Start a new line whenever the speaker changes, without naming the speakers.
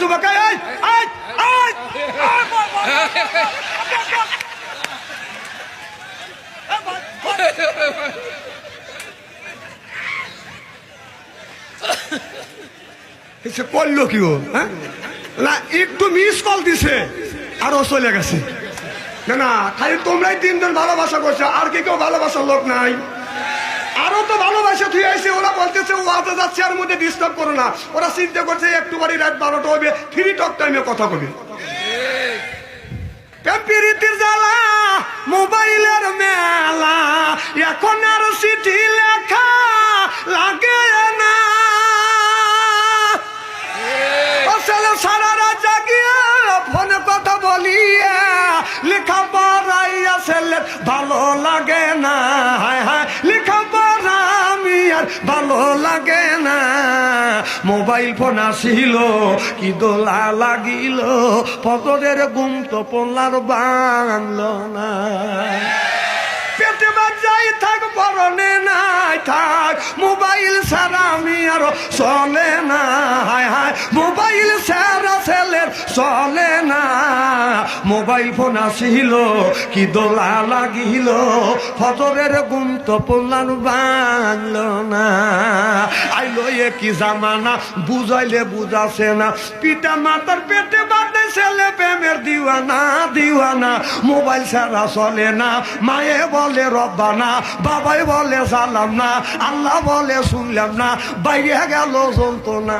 যুবক করলো কি ও? হ্যাঁ না একটু মিস কল দিছে আর ও চলে গেছে। না না খালি তোমরাই তিনজন ভালোবাসা করছো, আর কি কেউ ভালোবাসার লোক নাই? আরো তো ভালোবাসা তুই আইছে, ওরা বলতেছে ও আতে যাচ্ছে আর মধ্যে ডিস্টার্ব করো না। ওরা চিন্তা করছে একটু বাড়ি রাত 12টা হবে, ফ্রি টক টাইমে কথা কবে। প্রীতির জ্বালা মোবাইলের মেলা, এখন আর চিঠি লেখা লাগে না। সারা রাত জাগিয়ে ফোনে কথা বলিয়ে লেখা পড়াইয়া ছেলে ভালো লাগে না। হায় হায় লেখা পড়া আমি আর ভালো লাগে না। মোবাইল ফোন আসিল কি দোলা লাগিল, ফজরের ঘুম তো পড়লার বাংল না। পেটে বাজাই থাক পরনে নাই থাক, মোবাইল ছাড়া আমি আর চলে না। হায় হায় মোবাইল ছাড়া ছেলের চলে না। মোবাইল ফোন আসিল কি দোলা লাগিল, ফজরের ঘুম তো পড়লার বাংল না। আইলো এ কি জামানা বুঝাইলে বুঝাছে না, পিতা মাতার পেটে বাঁধে ছেলে প্রেমের দিওয়ানা দিওয়ানা। মোবাইল ছাড়া চলে না, মায়ে বলে রব্বানা, বাবাই বলে সালাম না, আল্লাহ বলে শুনলাম না, বাইরে গেল চলতো না।